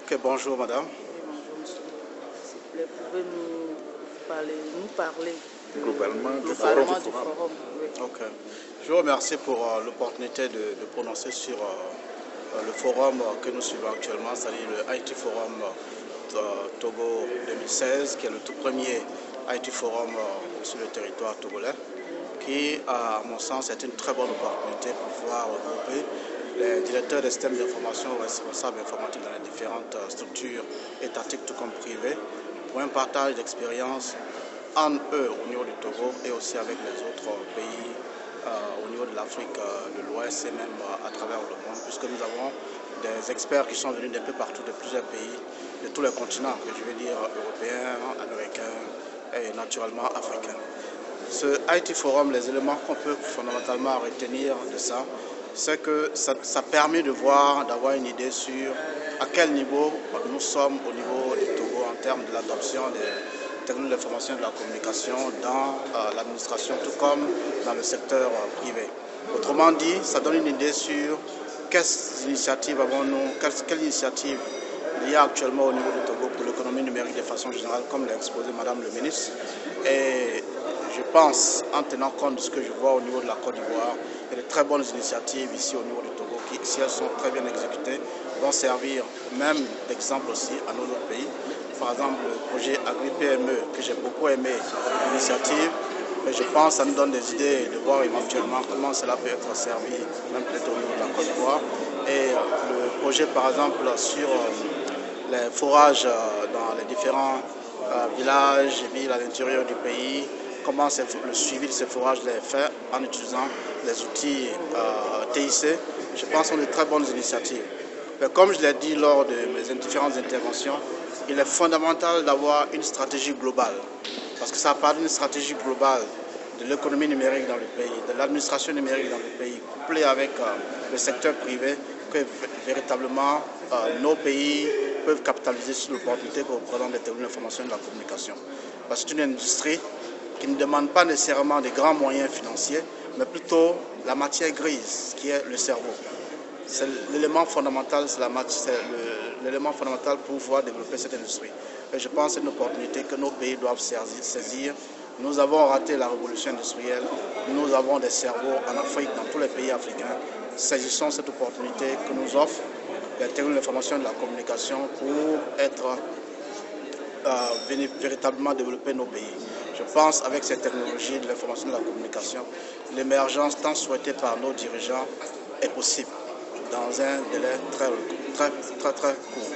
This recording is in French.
Ok, bonjour madame. Oui, bonjour monsieur. S'il vous plaît, pouvez-nous parler Globalement du globalement du forum. forum. Oui. Ok. Je vous remercie pour l'opportunité de prononcer sur le forum que nous suivons actuellement, c'est-à-dire le Haïti Forum Togo 2016, qui est le tout premier Haïti Forum sur le territoire togolais, qui, à mon sens, est une très bonne opportunité pour pouvoir regrouper les directeurs des systèmes d'information ou responsables informatiques dans les différentes structures étatiques tout comme privées, pour un partage d'expériences en eux au niveau du Togo et aussi avec les autres pays au niveau de l'Afrique de l'Ouest et même à travers le monde, puisque nous avons des experts qui sont venus d'un peu partout, de plusieurs pays, de tous les continents, que je veux dire européens, américains et naturellement africains. Ce Haïti Forum, les éléments qu'on peut fondamentalement retenir de ça, c'est que ça permet de voir, d'avoir une idée sur à quel niveau nous sommes au niveau du Togo en termes de l'adoption des technologies de l'information et de la communication dans l'administration, tout comme dans le secteur privé. Autrement dit, ça donne une idée sur quelles initiatives avons-nous, quelles initiatives il y a actuellement au niveau du Togo pour l'économie numérique de façon générale, comme l'a exposé Madame le ministre. Et je pense, en tenant compte de ce que je vois au niveau de la Côte d'Ivoire, il y a de très bonnes initiatives ici au niveau du Togo qui, si elles sont très bien exécutées, vont servir même d'exemple aussi à nos autres pays. Par exemple, le projet Agri-PME, que j'ai beaucoup aimé, l'initiative, mais je pense que ça nous donne des idées de voir éventuellement comment cela peut être servi, même peut-être au niveau de la Côte d'Ivoire. Et le projet, par exemple, sur les forages dans les différents villages et villes à l'intérieur du pays, comment le suivi de ces forages est fait en utilisant les outils TIC. Je pense que ce sont de très bonnes initiatives. Mais comme je l'ai dit lors de mes différentes interventions, il est fondamental d'avoir une stratégie globale. Parce que ça part d'une stratégie globale de l'économie numérique dans le pays, de l'administration numérique dans le pays, couplée avec le secteur privé, que véritablement nos pays peuvent capitaliser sur l'opportunité que représentent les technologies de l'information et de la communication. Parce que c'est une industrie qui ne demande pas nécessairement des grands moyens financiers, mais plutôt la matière grise, qui est le cerveau. C'est l'élément fondamental, l'élément fondamental pour pouvoir développer cette industrie. Et je pense que c'est une opportunité que nos pays doivent saisir. Nous avons raté la révolution industrielle, nous avons des cerveaux en Afrique, dans tous les pays africains. Saisissons cette opportunité que nous offre les technologies de l'information et de la communication pour être véritablement développer nos pays. Je pense avec ces technologies de l'information et de la communication, l'émergence tant souhaitée par nos dirigeants est possible dans un délai très court.